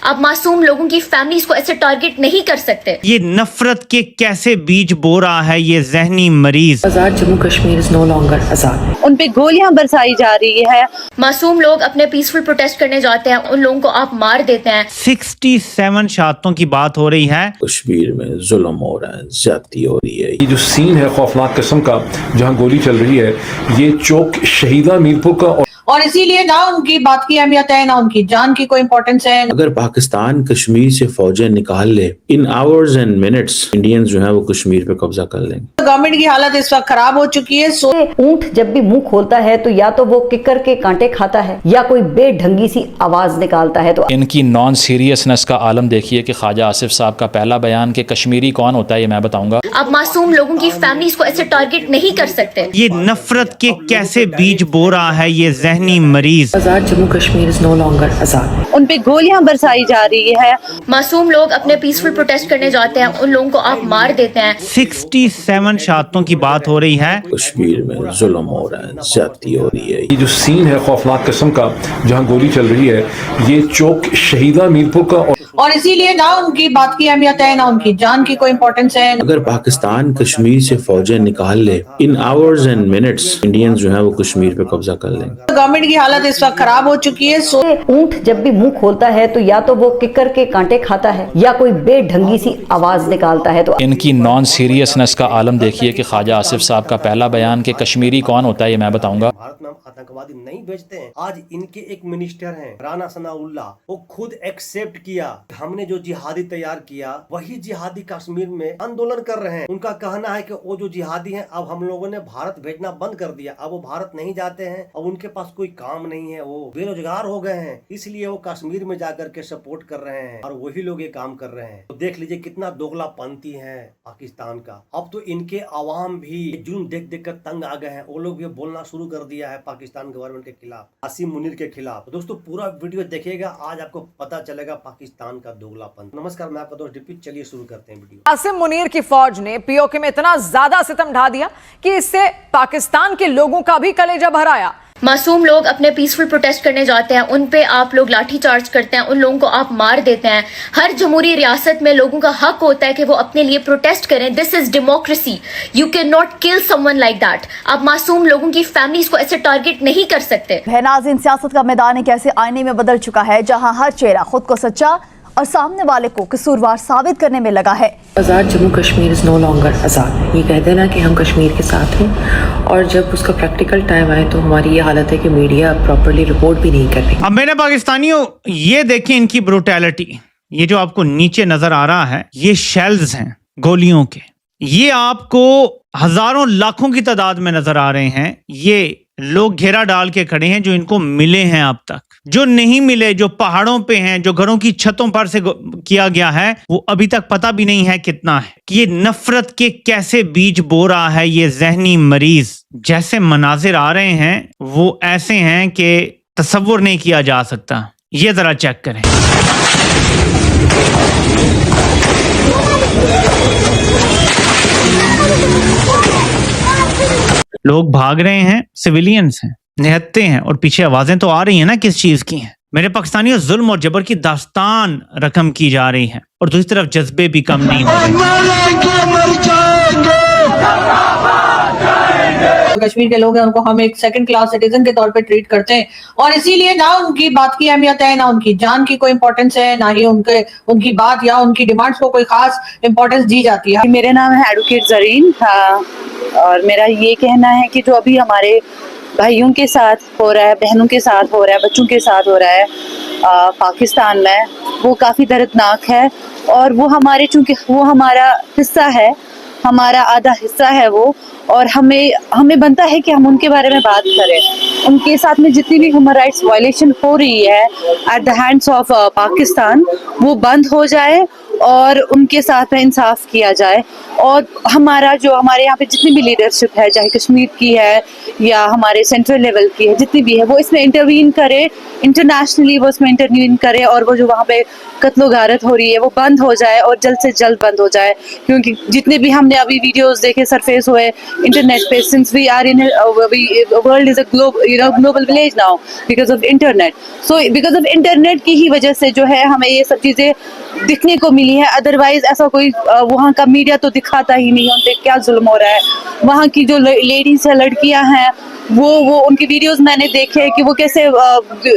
आप मासूम लोगों की फैमिलीज को ऐसे टारगेट नहीं कर सकते। ये नफरत के कैसे बीज बो रहा है ये जहनी मरीज। Azad Jammu Kashmir is no longer आजाद। उन पे गोलियां बरसाई जा रही है। मासूम लोग अपने पीसफुल प्रोटेस्ट करने जाते हैं, उन लोगों को आप मार देते हैं। 67 शहादतों की बात हो रही है। कश्मीर में जुल्म हो रहा है, ज्यादती हो रही है। ये जो सीन है खौफनाक किस्म का जहां गोली चल रही है, ये चौक शहीदा मीरपुर का और इसीलिए ना उनकी बात की अहमियत है, ना उनकी जान की कोई इंपॉर्टेंस है। अगर पाकिस्तान कश्मीर से फौजें निकाल ले, in hours and minutes Indians जो है वो कश्मीर पे कब्जा कर लेंगे। गवर्नमेंट की हालत इस वक्त खराब हो चुकी है। ऊंट जब भी मुंह खोलता है तो या तो वो किकर के कांटे खाता है या कोई बेढंगी सी आवाज निकालता है। तो इनकी नॉन सीरियसनेस का आलम देखिए कि ख्वाजा आसिफ साहब का पहला बयान कि कश्मीरी कौन होता है ये मैं बताऊंगा। आप मासूम लोगों की फैमिलीज को ऐसे टारगेट नहीं कर सकते। ये नफरत के कैसे बीज बो रहा है ये जहनी मरीज। Azad Jammu Kashmir is no longer आजाद। उन पे गोलियां बरसाई जा रही है। मासूम लोग अपने पीसफुल प्रोटेस्ट करने जाते हैं, उन लोगों को आप मार देते हैं। 67 शहादतों की बात हो रही है। कश्मीर में जुल्म हो रहा है, ज्यादती हो रही है। ये जो सीन है खौफनाक किस्म का जहां गोली चल रही है, ये चौक शहीदा मीरपुर का और इसीलिए ना उनकी बात की अहमियत है, ना उनकी जान की कोई इंपॉर्टेंस है। अगर पाकिस्तान कश्मीर से फौजें निकाल ले, in hours and minutes Indians जो है वो कश्मीर पे कब्जा कर लेंगे। गवर्नमेंट की हालत इस वक्त खराब हो चुकी है। ऊंट जब भी मुंह खोलता है तो या तो वो किकर के कांटे खाता है या कोई बेढंगी सी आवाज निकालता है। तो इनकी नॉन सीरियसनेस का आलम देखिए कि ख्वाजा आसिफ साहब का पहला बयान कि कश्मीरी कौन होता है ये मैं बताऊंगा। भारत में हम आतंकवादी नहीं भेजते हैं। आज इनके एक मिनिस्टर हैं राना सनाउल्लाह, वो खुद एक्सेप्ट किया हमने जो जिहादी तैयार किया वही जिहादी कश्मीर में आंदोलन कर रहे हैं। उनका कहना है कि वो जो जिहादी हैं अब हम लोगों ने भारत भेजना बंद कर दिया, अब वो भारत नहीं जाते हैं, अब उनके पास कोई काम नहीं है, वो बेरोजगार हो गए हैं, इसलिए वो कश्मीर में जाकर के सपोर्ट कर रहे हैं और वही लोग ये काम कर रहे हैं। तो देख लीजिए कितना दोगलापंती है पाकिस्तान का। अब तो इनके आवाम भी जुल्म देख देख कर तंग आ गए हैं, वो लोग भी बोलना शुरू कर दिया है पाकिस्तान गवर्नमेंट के खिलाफ, आसिम मुनीर के खिलाफ। दोस्तों पूरा वीडियो देखिएगा, आज आपको पता चलेगा पाकिस्तान का दोगलापन। नमस्कार, मैं आपका दोस्त डिप्टी, चलिए शुरू करते हैं वीडियो। आसिम मुनीर की फौज ने पीओके में इतना ज्यादा सितम ढा दिया कि इससे पाकिस्तान के लोगों का भी कलेजा भर आया। मासूम लोग अपने पीसफुल प्रोटेस्ट करने जाते हैं, उन पे आप लोग लाठी चार्ज करते हैं, उन लोगों को आप मार देते हैं। हर जमहूरी रियासत में लोगों का हक होता है कि वो अपने लिए प्रोटेस्ट करें। This is democracy, you can not kill someone like that. आप मासूम लोगों की फैमिलीज को ऐसे टारगेट नहीं कर सकते। नाज़रीन, सियासत का मैदान एक ऐसे आईने में बदल चुका है जहां हर चेहरा खुद को सच्चा और सामने वाले को कसूरवार साबित करने में लगा है। Azad Jammu Kashmir is no longer आजाद। ये कहते हैं ना कि हम कश्मीर के साथ हैं, और जब उसका प्रैक्टिकल टाइम आए तो हमारी ये हालत है कि मीडिया प्रॉपर्ली रिपोर्ट भी नहीं कर रही। अब मेरे पाकिस्तानियों ये देखें इनकी ब्रूटैलिटी। ये जो आपको नीचे नजर आ रहा है ये शेल्स हैं गोलियों के। ये आपको हजारों लाखों की तादाद में नजर आ रहे हैं। ये लोग घेरा डाल के खड़े हैं जो इनको मिले हैं अब तक, जो नहीं मिले, जो पहाड़ों पे हैं, जो घरों की छतों पर से किया गया है, वो अभी तक पता भी नहीं है कितना है। कि ये नफरत के कैसे बीज बो रहा है ये जहनी मरीज। जैसे मनाजिर आ रहे हैं वो ऐसे हैं कि तसव्वुर नहीं किया जा सकता। ये जरा चेक करें। लोग भाग रहे हैं, सिविलियंस हैं, निहत्ते हैं, और पीछे आवाजें तो आ रही हैं ना किस चीज की हैं। मेरे पाकिस्तानियों, जुल्म और जबर की दास्तान रकम की जा रही है और दूसरी तरफ जज्बे भी कम नहीं हो रहे। कश्मीर के लोग हैं उनको हम एक सेकंड क्लास सिटीजन के तौर पे ट्रीट करते हैं, और इसीलिए ना उनकी बात की अहमियत है, ना उनकी जान की कोई इंपॉर्टेंस है, ना ही उनकी बात या उनकी डिमांड्स को कोई खास इंपॉर्टेंस दी जाती है। मेरा नाम है एडवोकेट जरीन, और मेरा ये कहना है कि जो अभी हमारे भाइयों के साथ हो रहा है, बहनों के साथ हो रहा है, बच्चों के साथ हो रहा है पाकिस्तान में, वो काफ़ी दर्दनाक है। और वो हमारे, चूँकि वो हमारा हिस्सा है, हमारा आधा हिस्सा है वो, और हमें बनता है कि हम उनके बारे में बात करें। उनके साथ में जितनी भी ह्यूमन राइट्स वायलेशन हो रही है at the hands of Pakistan, वो बंद हो जाए اور ان کے ساتھ میں انصاف کیا جائے. اور ہمارا جو ہمارے یہاں پہ جتنی بھی لیڈرشپ ہے, چاہے کشمیر کی ہے یا ہمارے سینٹرل لیول کی ہے, جتنی بھی ہے, وہ اس میں انٹروین کرے, انٹرنیشنلی وہ اس میں انٹروین کرے, اور وہ جو وہاں پہ قتل و غارت ہو رہی ہے وہ بند ہو جائے, اور جلد سے جلد بند ہو جائے. کیونکہ جتنے بھی ہم نے ابھی ویڈیوز دیکھے سرفیس ہوئے انٹرنیٹ پہ, since we are in world is a global village now because of internet. So because of internet کی ہی وجہ سے جو ہے ہمیں یہ سب چیزیں دکھنے کو ملی ہے. ادروائز ایسا کوئی وہاں کا میڈیا تو دکھاتا ہی نہیں ہے ان پہ کیا ظلم ہو رہا ہے. وہاں کی جو لیڈیز ہیں, لڑکیاں ہیں, وہ ان کی ویڈیوز میں نے دیکھے کہ وہ کیسے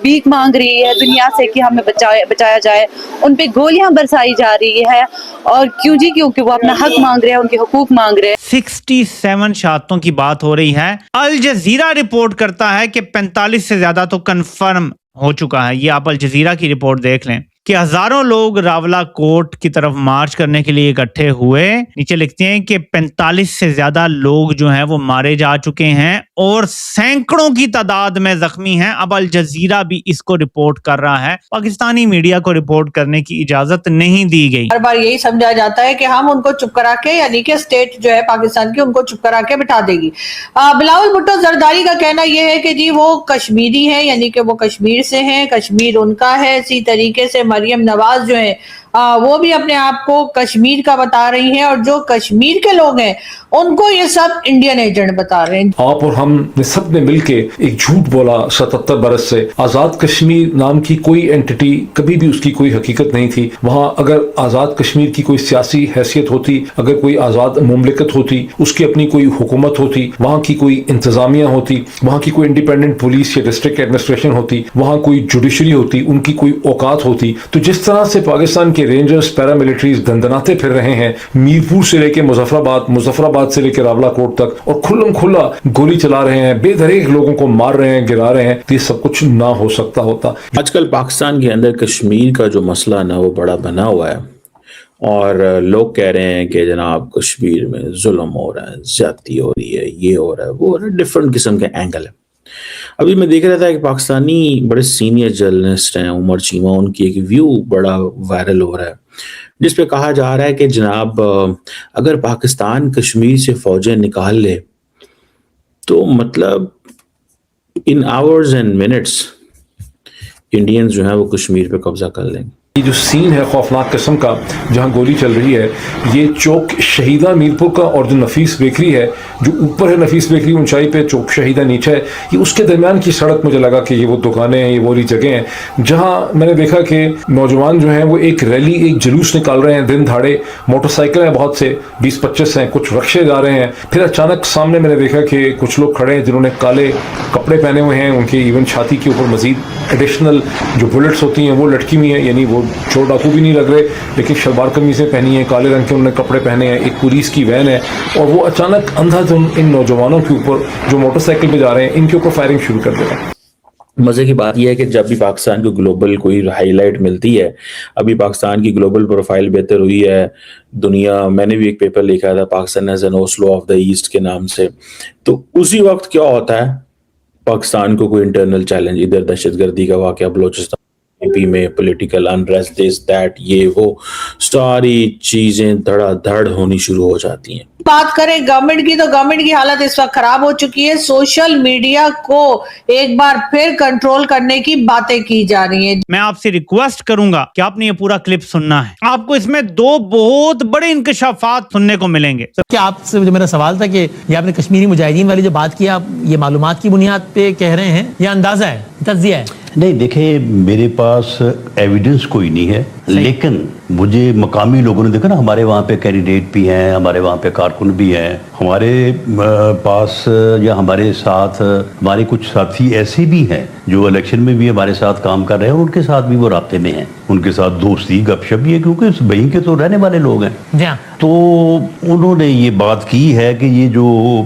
بھیک مانگ رہی ہے دنیا سے کہ ہمیں بچایا جائے. ان پہ گولیاں برسائی جا رہی ہے, اور کیوں جی, کیونکہ وہ اپنا حق مانگ رہے ہیں, ان کے حقوق مانگ رہے ہیں. 67 شہادتوں کی بات ہو رہی ہے. الجزیرہ رپورٹ کرتا ہے کہ 45 سے زیادہ تو کنفرم ہو چکا ہے. یہ آپ الجزیرہ کی رپورٹ دیکھ لیں کہ ہزاروں لوگ راولا کوٹ کی طرف مارچ کرنے کے لیے اکٹھے ہوئے. نیچے لکھتے ہیں کہ 45 سے زیادہ لوگ جو ہیں وہ مارے جا چکے ہیں اور سینکڑوں کی تعداد میں زخمی ہیں. اب الجزیرہ بھی اس کو رپورٹ کر رہا ہے. پاکستانی میڈیا کو رپورٹ کرنے کی اجازت نہیں دی گئی. ہر بار یہی سمجھا جاتا ہے کہ ہم ان کو چپ کرا کے, یعنی کہ اسٹیٹ جو ہے پاکستان کی, ان کو چپ کرا کے بٹھا دے گی. بلاول بھٹو زرداری کا کہنا یہ ہے کہ جی وہ کشمیری ہیں, یعنی کہ وہ کشمیر سے ہیں, کشمیر ان کا ہے. اسی طریقے سے مریم نواز جو ہیں وہ بھی اپنے آپ کو کشمیر کا بتا رہی ہیں, اور جو کشمیر کے لوگ ہیں ان کو یہ سب انڈین ایجنٹ بتا رہے ہیں. آپ اور ہم نے سب نے مل کے ایک جھوٹ بولا 77 برس سے. آزاد کشمیر نام کی کوئی اینٹی, کبھی بھی اس کی کوئی حقیقت نہیں تھی. وہاں اگر آزاد کشمیر کی کوئی سیاسی حیثیت ہوتی, اگر کوئی آزاد مملکت ہوتی, اس کی اپنی کوئی حکومت ہوتی, وہاں کی کوئی انتظامیہ ہوتی, وہاں کی کوئی انڈیپینڈنٹ پولیس یا ڈسٹرکٹ ایڈمنسٹریشن ہوتی, وہاں کوئی جوڈیشری ہوتی, ان کی کوئی اوقات ہوتی, تو جس طرح سے پاکستان کے رینجرز پیراملٹریز دندناتے پھر رہے ہیں میرپور سے لے کے مظفر آباد سے لے کے راولا کوٹ تک, اور کھلم کھلا گولی چلا رہے ہیں, بے دریغ لوگوں کو مار رہے ہیں, گرا رہے ہیں, یہ سب کچھ نہ ہو سکتا ہوتا. آج کل پاکستان کے اندر کشمیر کا جو مسئلہ نا وہ بڑا بنا ہوا ہے, اور لوگ کہہ رہے ہیں کہ جناب کشمیر میں ظلم ہو رہا ہے, زیادتی ہو رہی ہے, یہ ہو رہا ہے, وہ ہو رہا ہے. ڈفرنٹ قسم کے اینگل ہے. ابھی میں دیکھ رہا تھا کہ پاکستانی بڑے سینئر جرنلسٹ ہیں, عمر چیمہ, ان کی ایک ویو بڑا وائرل ہو رہا ہے جس پہ کہا جا رہا ہے کہ جناب اگر پاکستان کشمیر سے فوجیں نکال لے تو مطلب ان آورز اینڈ منٹس انڈینز جو ہیں وہ کشمیر پہ قبضہ کر لیں گے. یہ جو سین ہے خوفناک قسم کا جہاں گولی چل رہی ہے, یہ چوک شہیدہ میرپور کا, اور جو نفیس بیکری ہے, جو اوپر ہے نفیس بیکری اونچائی پہ, چوک شہیدہ نیچے ہے, یہ اس کے درمیان کی سڑک. مجھے لگا کہ یہ وہ دکانیں ہیں, یہ وہ جگہ ہیں جہاں میں نے دیکھا کہ نوجوان جو ہیں وہ ایک ریلی, ایک جلوس نکال رہے ہیں دن دھاڑے. موٹر سائیکل ہیں بہت سے, 20-25 ہیں, کچھ رکشے جا رہے ہیں. پھر اچانک سامنے میں نے دیکھا کہ کچھ لوگ کھڑے ہیں جنہوں نے کالے کپڑے پہنے ہوئے ہیں, ان کے ایون چھاتی کے اوپر مزید ایڈیشنل جو بلٹس ہوتی ہیں وہ لٹکی ہوئی ہیں, یعنی وہ چور ڈاکو بھی نہیں لگ رہے, لیکن شلوار قمیضیں پہنی ہیں, کالے رنگ کے انہوں نے کپڑے پہنے ہیں. ایک پولیس کی وین ہے, اور وہ اچانک اندھا دھند ان نوجوانوں کے اوپر جو موٹر سائیکل پہ جا رہے ہیں ان کے اوپر فائرنگ شروع کر دے گا. مزے کی بات یہ ہے کہ جب بھی پاکستان کو گلوبل کوئی ہائی لائٹ ملتی ہے, ابھی پاکستان کی گلوبل پروفائل بہتر ہوئی ہے دنیا, میں نے بھی ایک پیپر لکھا تھا Pakistan as an Oslo of the east کے نام سے, تو اسی وقت کیا ہوتا ہے پاکستان کو کوئی انٹرنل چیلنج, ادھر دہشت گردی کا واقعہ بلوچستان پی میں, پولیٹیکل انریسٹ, دس دیٹ, یہ وہ ساری چیزیں دھڑا دھڑ ہونی شروع ہو جاتی ہیں. بات کریں گورنمنٹ کی تو گورنمنٹ کی حالت اس وقت خراب ہو چکی ہے. سوشل میڈیا کو ایک بار پھر کنٹرول کرنے کی باتیں کی جا رہی ہیں. میں آپ سے ریکویسٹ کروں گا کہ آپ نے یہ پورا کلپ سننا ہے. آپ کو اس میں 2 بہت بڑے انکشافات سننے کو ملیں گے. کیا آپ سے جو میرا سوال تھا کہ یہ آپ نے کشمیری مجاہدین والی جو بات کی, آپ یہ معلومات کی بنیاد پہ کہہ رہے ہیں یا اندازہ ہے, تجزیہ ہے؟ نہیں دیکھیں, میرے پاس ایویڈنس کوئی نہیں ہے, لیکن مجھے مقامی لوگوں نے دیکھا نا, ہمارے وہاں پہ کینڈیڈیٹ بھی ہیں, ہمارے وہاں پہ کارکن بھی ہیں, ہمارے پاس یا ہمارے ساتھ ہمارے کچھ ساتھی ایسے بھی ہیں جو الیکشن میں بھی ہمارے ساتھ کام کر رہے ہیں, اور ان کے ساتھ بھی وہ رابطے میں ہیں, ان کے ساتھ دوستی گپ شپ بھی ہے, کیونکہ وہیں کے تو رہنے والے لوگ ہیں. تو انہوں نے یہ بات کی ہے کہ یہ جو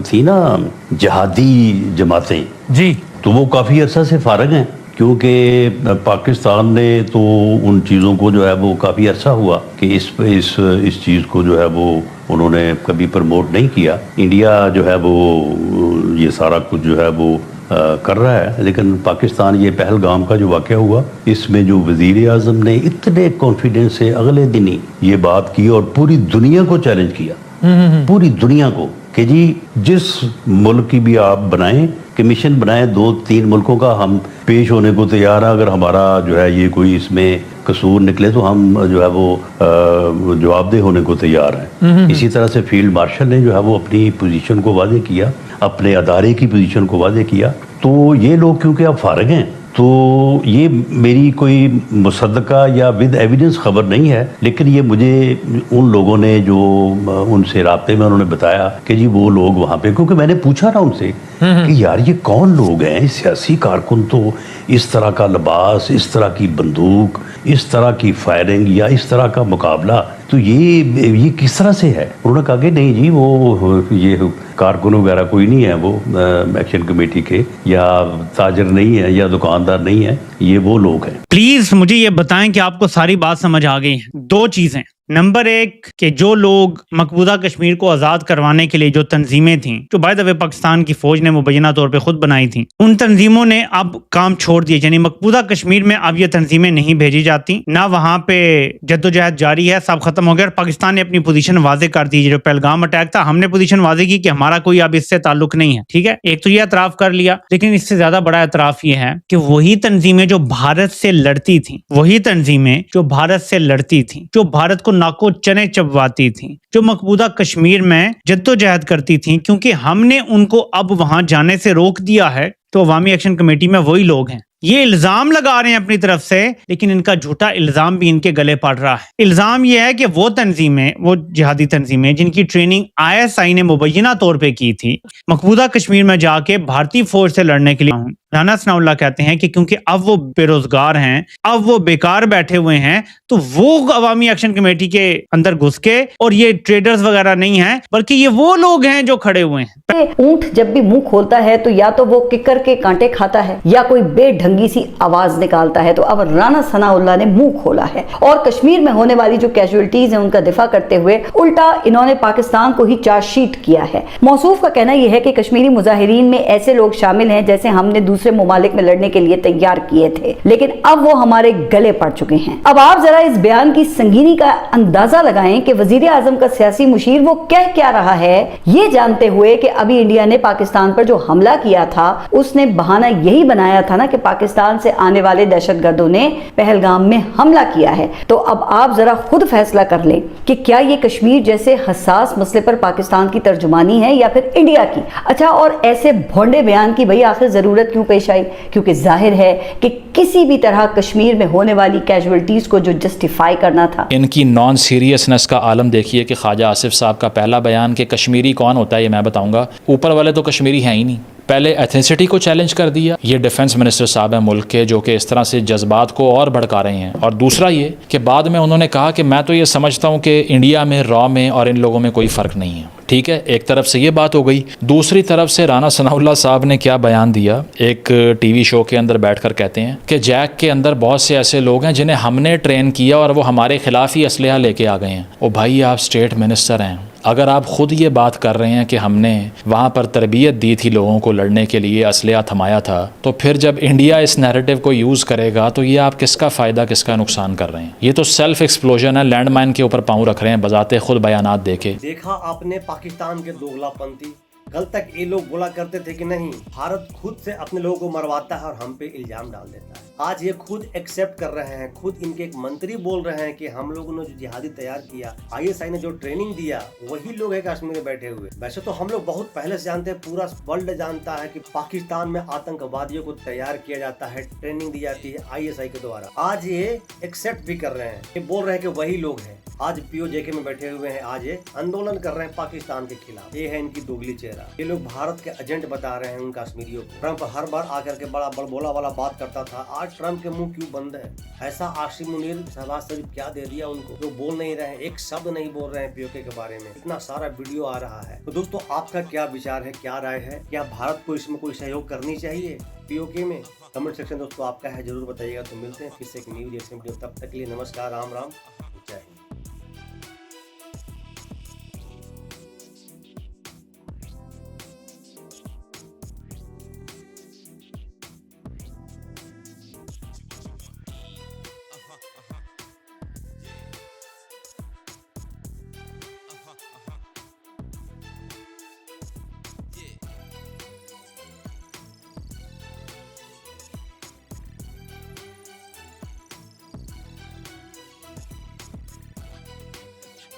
تھی نا جہادی جماعتیں, جی, تو وہ کافی عرصہ سے فارغ ہیں, کیونکہ پاکستان نے تو ان چیزوں کو جو ہے وہ کافی عرصہ ہوا کہ اس چیز کو جو ہے وہ انہوں نے کبھی پرموٹ نہیں کیا. انڈیا جو ہے وہ یہ سارا کچھ جو ہے وہ कर रहा है, लेकिन पाकिस्तान ये पहलगाम का जो वाक़या हुआ, इसमें जो वज़ीर आज़म ने इतने कॉन्फिडेंस से अगले दिन ही ये बात की और पूरी दुनिया को चैलेंज किया, पूरी दुनिया को, कि जी जिस मुल्क की भी आप बनाएं, कमीशन बनाएं, 2-3 मुल्कों का हम पेश होने को तैयार हैं, अगर हमारा जो है ये कोई इसमें कसूर निकले तो हम जो है वो जवाबदेह होने को तैयार हैं। इसी तरह से फील्ड मार्शल ने जो है वो अपनी पोजीशन को वादे किया, अपने अदारे की पोजीशन को वादे किया। तो ये लोग क्योंकि अब फारिग हैं, तो ये मेरी कोई मुसद्दका या विद एविडेंस खबर नहीं है, लेकिन ये मुझे उन लोगों ने जो उनसे राब्ते में उन्होंने बताया कि जी वो लोग वहाँ पे, क्योंकि मैंने पूछा ना उनसे कि यार ये कौन लोग हैं, सियासी कारकुन तो इस तरह का लिबास, इस तरह की बंदूक, इस तरह की फायरिंग या इस तरह का मुकाबला, तो ये किस तरह से है। उन्होंने कहा कि नहीं जी वो ये कारकुन वगैरह कोई नहीं है, वो एक्शन कमेटी के या ताजर नहीं है या दुकानदार नहीं है, ये वो लोग हैं। प्लीज मुझे ये बताएं कि आपको सारी बात समझ आ गई है। 2 चीजें, नंबर 1 कि जो लोग मकबूजा कश्मीर को आज़ाद करवाने के लिए जो तंजीमें थीं, जो बाय द वे पाकिस्तान की फौज ने मुबैना तौर पे खुद बनाई थीं, उन तंजीमों ने अब काम छोड़ दिए, यानी मकबूजा कश्मीर में अब ये तंजीमें नहीं भेजी जाती, ना वहाँ पे जद्दोजहद जारी है, सब खत्म हो गया। और पाकिस्तान ने अपनी पोजीशन वाजे कर दी। जो पहलगाम अटैक था, हमने पोजीशन वाजे की कि हमारा कोई अब इससे ताल्लुक नहीं है, ठीक है, एक तो ये एतराफ़ कर लिया, लेकिन इससे ज्यादा बड़ा एतराफ़ ये है कि वही तंजीमें जो भारत से लड़ती थी, वही तंजीमें जो भारत से लड़ती थी, जो भारत को नाको चने चबवाती थी, जो मकबूजा कश्मीर में जद्दोजहद करती थी, क्योंकि हमने उनको अब वहां जाने से रोक दिया है, तो अवामी एक्शन कमेटी में वही लोग हैं। ये इल्जाम लगा रहे हैं अपनी तरफ से, लेकिन इनका झूठा इल्जाम भी इनके गले पड़ रहा है। इल्जाम ये है कि वो तंजीमें, वो जिहादी तंजीमें जिनकी ट्रेनिंग ISI ने मुबैना तौर पे की थी, मकबूजा कश्मीर में जाके भारतीय फौज से लड़ने के लिए, राना सनाउल्लाह कहते हैं कि क्योंकि अब वो बेरोजगार हैं, अब वो बेकार बैठे हुए हैं, तो वो अवामी एक्शन कमेटी के अंदर घुस के, और ये ट्रेडर्स वगैरह नहीं हैं, बल्कि ये वो लोग हैं जो खड़े हुए हैं। ऊंट जब भी मुंह खोलता है तो या तो वो किकर के कांटे खाता है या कोई बेढंगी सी आवाज निकालता है। तो अब राना सनाउल्लाह ने मुंह खोला है और कश्मीर में होने वाली जो कैजुअलिटीज हैं उनका दिफा करते हुए उल्टा इन्होंने पाकिस्तान को ही चार्जशीट किया है। मौसूफ का कहना यह है कि कश्मीरी मुजाहिरीन में ऐसे लोग शामिल हैं जैसे हमने दूसरे ममालिक में लड़ने के लिए तैयार किए थे, लेकिन अब वो हमारे गले पड़ चुके हैं। अब आप जरा इस बयान की संगीनी का अंदाजा लगाएं कि वजीर आजम का सियासी मुशीर वो कह क्या रहा है, ये जानते हुए कि अभी इंडिया ने पाकिस्तान पर जो हमला किया था उसने बहाना यही बनाया था ना कि पाकिस्तान से आने वाले दहशतगर्दों ने पहलगाम में हमला किया है। तो अब आप जरा खुद फैसला कर लें कि क्या ये कश्मीर जैसे हसास मसले पर पाकिस्तान की तर्जुमानी है या फिर इंडिया की। अच्छा, और ऐसे भोंडे बयान की भाई आखिर जरूरत क्यों पेश आई, क्योंकि जाहिर है कि किसी भी तरह कश्मीर में होने वाली कैजुअलिटीज को जो जस्टिफाई करना था। इनकी नॉन सीरियसनेस का आलम देखिए कि ख्वाजा आसिफ साहब का पहला बयान कि कश्मीरी कौन होता है ये मैं बताऊंगा, ऊपर वाले तो कश्मीरी हैं ही नहीं। पहले एथनिसिटी को चैलेंज कर दिया, ये डिफेंस मिनिस्टर साहब हैं मुल्क के जो कि इस तरह से जज्बात को और भड़का रहे हैं। और दूसरा ये कि बाद में उन्होंने कहा कि मैं तो ये समझता हूँ कि इंडिया में, रॉ में और इन लोगों में कोई फ़र्क नहीं है। ठीक है, एक तरफ से ये बात हो गई, दूसरी तरफ से राना सनाउल्लाह साहब ने क्या बयान दिया, एक टीवी शो के अंदर बैठकर कहते हैं कि जैक के अंदर बहुत से ऐसे लोग हैं जिन्हें हमने ट्रेन किया और वो हमारे खिलाफ ही असलहा लेके आ गए हैं। ओ भाई, आप स्टेट मिनिस्टर हैं, अगर आप खुद ये बात कर रहे हैं कि हमने वहाँ पर तरबियत दी थी लोगों को लड़ने के लिए, असलहा थमाया था, तो फिर जब इंडिया इस नैरेटिव को यूज़ करेगा तो ये आप किसका फ़ायदा किसका नुकसान कर रहे हैं। ये तो सेल्फ एक्सप्लोजन है, लैंड माइन के ऊपर पाँव रख रहे हैं बजाते खुद बयानात देके। देखा आपने पाकिस्तान के दोगलापंथी। कल तक ये लोग बोला करते थे कि नहीं, भारत खुद से अपने लोगों को मरवाता है और हम पे इल्जाम डाल देता है। आज ये खुद एक्सेप्ट कर रहे हैं, खुद इनके एक मंत्री बोल रहे हैं कि हम लोगों ने जो जिहादी तैयार किया, ISI ने जो ट्रेनिंग दिया, वही लोग है कश्मीर में बैठे हुए। वैसे तो हम लोग बहुत पहले से जानते हैं, पूरा वर्ल्ड जानता है कि पाकिस्तान में आतंकवादियों को तैयार किया जाता है, ट्रेनिंग दी जाती है ISI के द्वारा। आज ये एक्सेप्ट भी कर रहे हैं, ये बोल रहे हैं कि वही लोग हैं। आज POJK में बैठे हुए हैं, आज ये आंदोलन कर रहे हैं पाकिस्तान के खिलाफ। ये है इनकी दोगली चेहरा। ये लोग भारत के एजेंट बता रहे हैं उन कश्मीरियों को। ट्रंप हर बार आकर के बड़ा बड़बोला वाला बात करता था, आज ट्रंप के मुंह क्यों बंद है? ऐसा आसिम मुनीर, शहबाज शरीफ क्या दे दिया उनको जो बोल नहीं रहे हैं, एक शब्द नहीं बोल रहे हैं POK के बारे में। इतना सारा वीडियो आ रहा है। तो दोस्तों, आपका क्या विचार है, क्या राय है? क्या भारत को इसमें कोई सहयोग करनी चाहिए POK में? कमेंट सेक्शन दोस्तों आपका है, जरूर बताइएगा। तो मिलते हैं फिर से एक न्यू रिएक्शन वीडियो, तब तक के लिए नमस्कार, राम राम, जय हिंद।